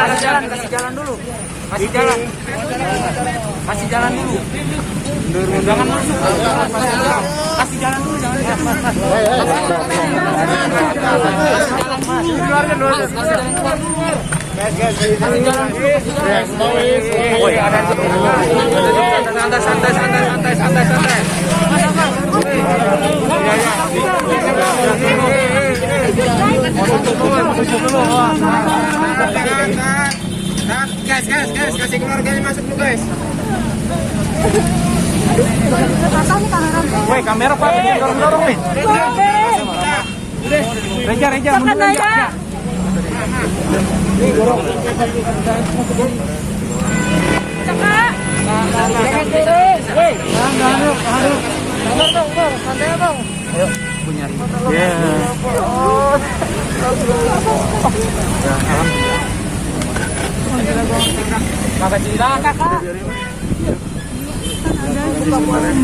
kasih jalan dulu. Kasih jalan. Kasih jalan dulu. Jangan masuk. Kasih jalan dulu, jangan. Keluarga dulu. Kasih jalan keluar dulu. Kasih jalan dulu. Woi, ada santai. Guys, kasih keluarganya masuk dulu, guys. Woi, kamera Pak, dorong nih. Reja, mundur aja. Cakak. Woi, santai dong. Ayo, nyari. Makasih lah, Kakak.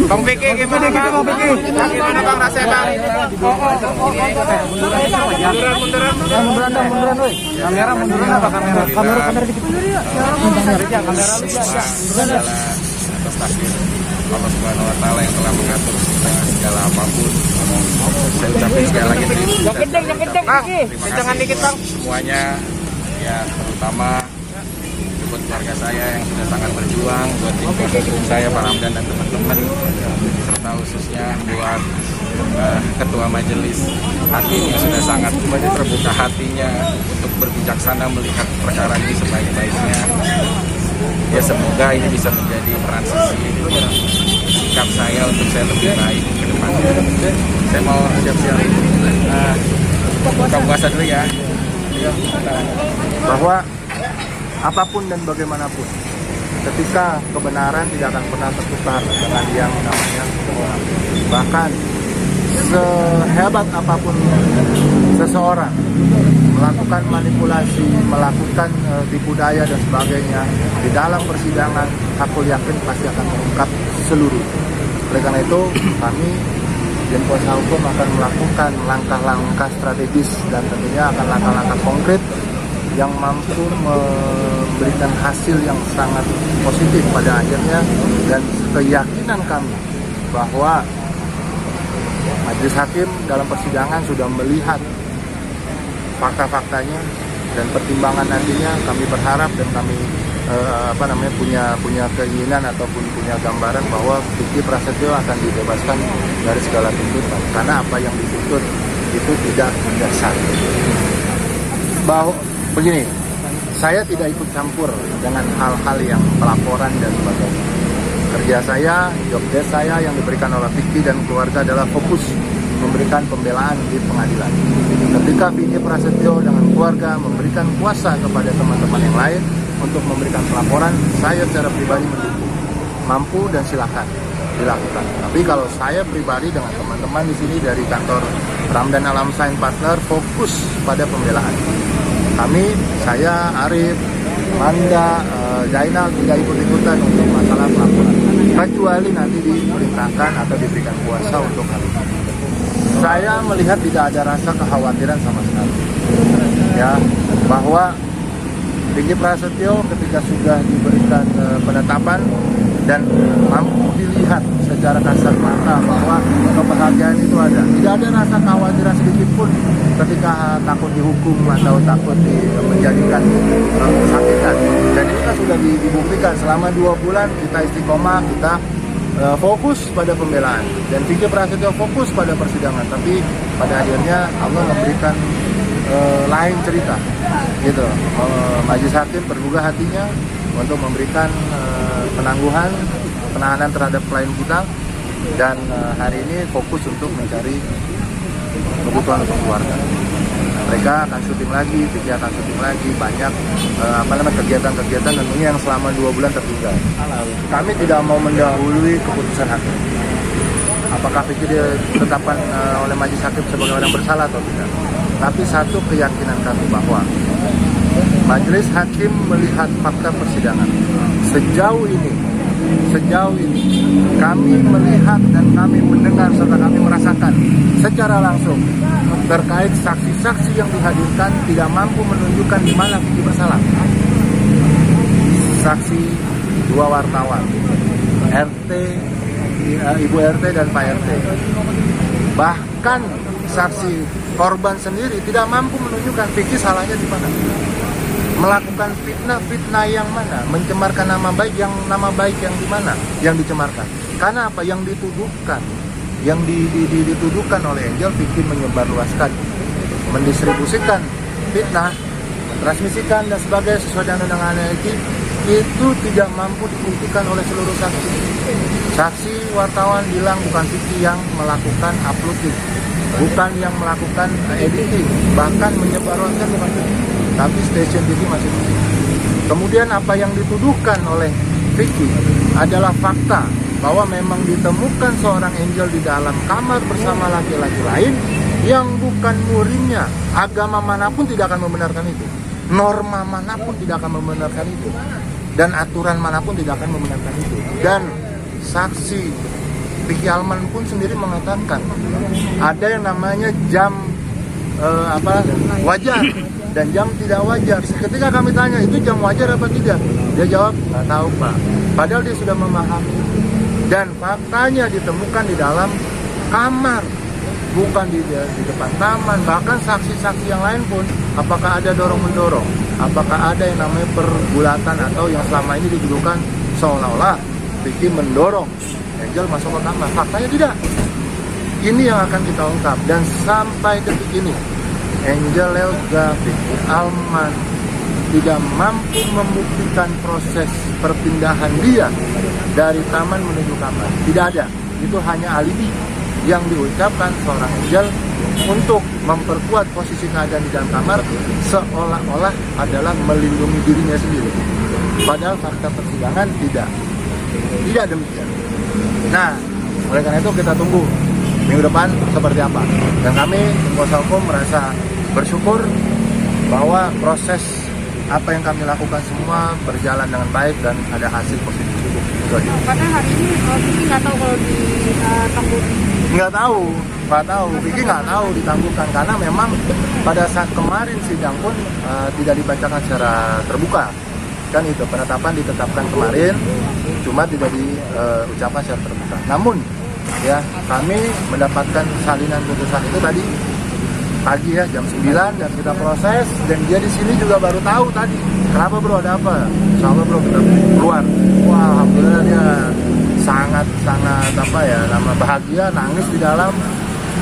Bang Vicky, gimana Bang Vicky? Gimana Bang rasanya Bang? Munduran, woi. Kamera munduran apa kamera? Kamera dikit. Kamera lu biasa. Atas takdir Allah Subhanahu wa taala yang telah mengatur segala apapun. Saya ucapkan sekali lagi terima kasih. Jangan dikit Bang. Semuanya ya, terutama buat keluarga saya yang sudah sangat berjuang, buat tim kuasa hukum saya, Pak Ramdan dan teman-teman, serta khususnya buat Ketua Majelis Hakim yang sudah sangat terbuka hatinya untuk berbijaksana melihat perkara ini sebaik-baiknya. Ya, semoga ini bisa menjadi transisi sikap saya untuk saya lebih baik ke depannya. Saya mau siap-siap buka puasa dulu ya. Bahwa apapun dan bagaimanapun, ketika kebenaran tidak akan pernah tertukar dengan yang namanya orang. Bahkan sehebat apapun seseorang melakukan manipulasi, melakukan tipu daya dan sebagainya di dalam persidangan, aku yakin pasti akan mengungkap seluruh. Oleh karena itu, kami tim kuasa hukum akan melakukan langkah-langkah strategis dan tentunya akan langkah-langkah konkret yang mampu memberikan hasil yang sangat positif pada akhirnya, dan keyakinan kami bahwa Majelis Hakim dalam persidangan sudah melihat fakta-faktanya dan pertimbangan nantinya. Kami berharap dan kami punya keinginan ataupun punya gambaran bahwa Vicky Prasetyo akan dibebaskan dari segala tuntutan, karena apa yang dituntut itu tidak berdasar. Bahwa begini, saya tidak ikut campur dengan hal-hal yang pelaporan dan sebagainya. Kerja saya, job desk saya yang diberikan oleh Vicky dan keluarga adalah fokus memberikan pembelaan di pengadilan. Ketika Vicky Prasetyo dengan keluarga memberikan kuasa kepada teman-teman yang lain untuk memberikan pelaporan, saya secara pribadi mendukung, mampu dan silakan dilakukan. Tapi kalau saya pribadi dengan teman-teman di sini dari kantor Ramdan Alamsyah Partner fokus pada pembelaan. Kami, saya, Arif, Manda, Zainal tidak ikut-ikutan untuk masalah pelaporan, kecuali nanti diperintahkan atau diberikan kuasa untuk hal itu. Saya melihat tidak ada rasa kekhawatiran sama sekali, ya, bahwa Vicky Prasetyo ketika sudah diberikan penetapan dan mampu dilihat secara kasat mata bahwa kebahagiaan itu ada, tidak ada rasa kekhawatiran sedikit pun ketika takut dihukum atau takut menjadikan kesakitan. Dan itu kan sudah dibuktikan selama 2 bulan kita istiqomah, kita fokus pada pembelaan, dan Vicky Prasetyo fokus pada persidangan. Tapi pada akhirnya Allah memberikan lain cerita, gitu. Majelis Hakim berbuka hatinya untuk memberikan penangguhan, penahanan terhadap klien kita, dan hari ini fokus untuk mencari kebutuhan untuk keluarga. Mereka akan syuting lagi, Vicky akan syuting lagi, banyak kegiatan-kegiatan tentunya yang selama 2 bulan tertunda. Kami tidak mau mendahului keputusan hakim. Apakah Vicky ditetapkan oleh Majelis Hakim sebagai orang bersalah atau tidak? Tapi satu keyakinan kami bahwa Majelis Hakim melihat fakta persidangan sejauh ini sejauh ini kami melihat dan kami mendengar serta kami merasakan secara langsung terkait saksi-saksi yang dihadirkan tidak mampu menunjukkan di mana Vicky bersalah. Saksi 2 wartawan, RT, Ibu RT dan Pak RT. Bahkan saksi korban sendiri tidak mampu menunjukkan Vicky salahnya di mana. Melakukan fitnah yang mana, mencemarkan nama baik yang di mana yang dicemarkan. Karena apa? Yang dituduhkan, yang dituduhkan oleh Angel, Vicky menyebarluaskan, mendistribusikan fitnah, mentransmisikan dan sebagainya sesuai dengan undang-undang itu tidak mampu dibuktikan oleh seluruh saksi. Saksi wartawan bilang bukan Vicky yang melakukan uploading, bukan yang melakukan editing, bahkan menyebarluaskan bukan Vicky, tapi stasiun TV masih Vicky. Kemudian apa yang dituduhkan oleh Vicky adalah fakta bahwa memang ditemukan seorang Angel di dalam kamar bersama laki-laki lain yang bukan murimnya. Agama manapun tidak akan membenarkan itu, norma manapun tidak akan membenarkan itu, dan aturan manapun tidak akan membenarkan itu. Dan saksi Vicky Alman pun sendiri mengatakan ada yang namanya jam wajar dan jam tidak wajar. Ketika kami tanya itu jam wajar apa tidak, dia jawab nggak tahu Pak. Padahal dia sudah memahami. Dan faktanya ditemukan di dalam kamar, bukan di depan taman. Bahkan saksi-saksi yang lain pun, apakah ada dorong-mendorong, apakah ada yang namanya pergulatan atau yang selama ini dituduhkan seolah-olah Vicky mendorong Angel masuk ke kamar. Faktanya tidak. Ini yang akan kita ungkap. Dan sampai detik ini Angel Elga, Vicky Alman tidak mampu membuktikan proses perpindahan dia dari taman menuju kamar. Tidak ada. Itu hanya alibi yang diucapkan seorang Angel untuk memperkuat posisi keadaan di dalam kamar, seolah-olah adalah melindungi dirinya sendiri. Padahal fakta persidangan tidak demikian. Nah, oleh karena itu kita tunggu minggu depan seperti apa. Dan kami kuasa hukum merasa bersyukur bahwa proses apa yang kami lakukan semua berjalan dengan baik dan ada hasil positif. Karena hari ini Vicky nggak tahu kalau ditangguh. Nggak tahu. Vicky nggak tahu ditangguhkan karena memang pada saat kemarin sidang pun tidak dibacakan secara terbuka. Kan itu penetapan ditetapkan kemarin, cuma tidak diucapkan secara terbuka. Namun ya kami mendapatkan salinan putusan itu tadi pagi ya jam 9 dan kita proses, dan dia di sini juga baru tahu tadi. Kenapa bro, ada apa? Insya Allah bro kita keluar. Wah, alhamdulillah dia sangat bahagia, nangis di dalam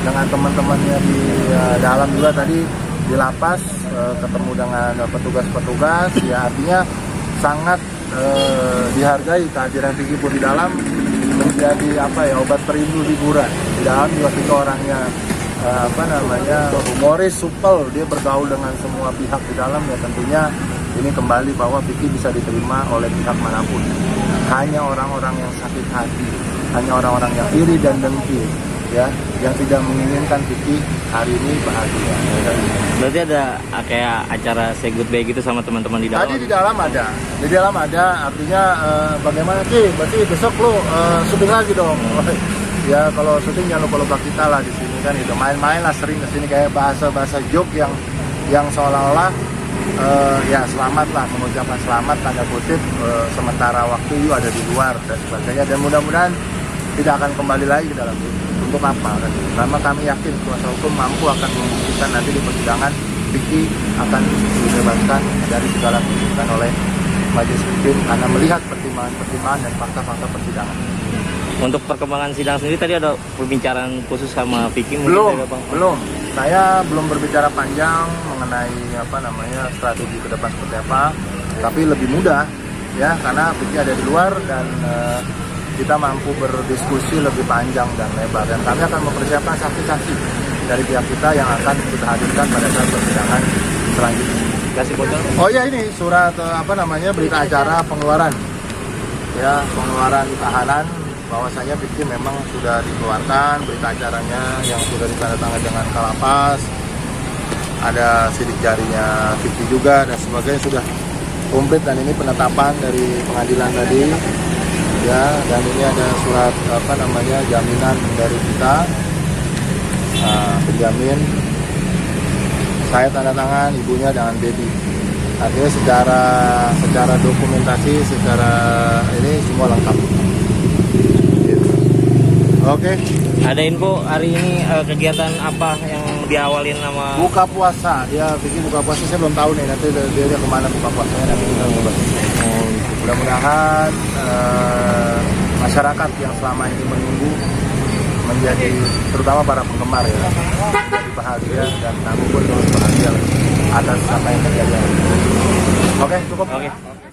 dengan teman-temannya di dalam juga tadi di lapas, ketemu dengan petugas-petugas. Ya artinya sangat dihargai kehadiran Vicky pun di dalam, menjadi obat perindu hiburan. Di dalam juga kita orangnya humoris, supel, dia bergaul dengan semua pihak di dalam. Ya tentunya ini kembali bahwa Vicky bisa diterima oleh pihak manapun. Hanya orang-orang yang sakit hati, hanya orang-orang yang iri dan dengki, ya, yang tidak menginginkan Vicky hari ini bahagia. Berarti ada kayak acara say goodbye gitu sama teman-teman di dalam? Tadi di dalam ada, artinya bagaimana Ki? Berarti besok lo syuting lagi dong. Ya kalau syuting jangan lupa kita lah di sini kan, itu main-main lah, sering kesini kayak bahasa joke yang seolah-olah ya selamat lah, mengucapkan selamat tanda kutip, sementara waktu you ada di luar dan sebagainya, dan mudah-mudahan tidak akan kembali lagi ke dalam itu. Untuk apa? Karena kami yakin kuasa hukum mampu akan membuktikan nanti di persidangan Vicky akan dibebaskan dari segala tuntutan oleh majelis hakim karena melihat pertimbangan dan fakta-fakta persidangan. Untuk perkembangan sidang sendiri tadi ada pembicaraan khusus sama Vicky? Belum. Saya belum berbicara panjang mengenai strategi ke depan seperti apa. Tapi lebih mudah ya karena Vicky ada di luar dan kita mampu berdiskusi lebih panjang dan lebar. Dan kami akan mempersiapkan saksi-saksi dari pihak kita yang akan kita hadirkan pada saat persidangan selanjutnya. Kasih bocor? Oh ya, ini surat berita acara pengeluaran tahanan, bahwasanya Vicky memang sudah dikeluarkan, berita acaranya yang sudah ditandatangani dengan Kalapas, ada sidik jarinya Vicky juga dan sebagainya sudah komplit, dan ini penetapan dari pengadilan tadi ya, dan ini ada surat jaminan dari kita, penjamin. Saya tanda tangan, ibunya dengan baby. Artinya secara dokumentasi, secara ini semua lengkap. Gitu. Oke. Ada info hari ini kegiatan apa yang diawalin sama Buka puasa, dia bikin buka puasa, saya belum tahu nih nanti dia kemana buka puasanya, nanti kita coba. Mudah-mudahan masyarakat yang selama ini menunggu menjadi, terutama para penggemar ya, menjadi bahagia dan kami pun terus bahagia atas apa yang terjadi. Oke, cukup. Oke.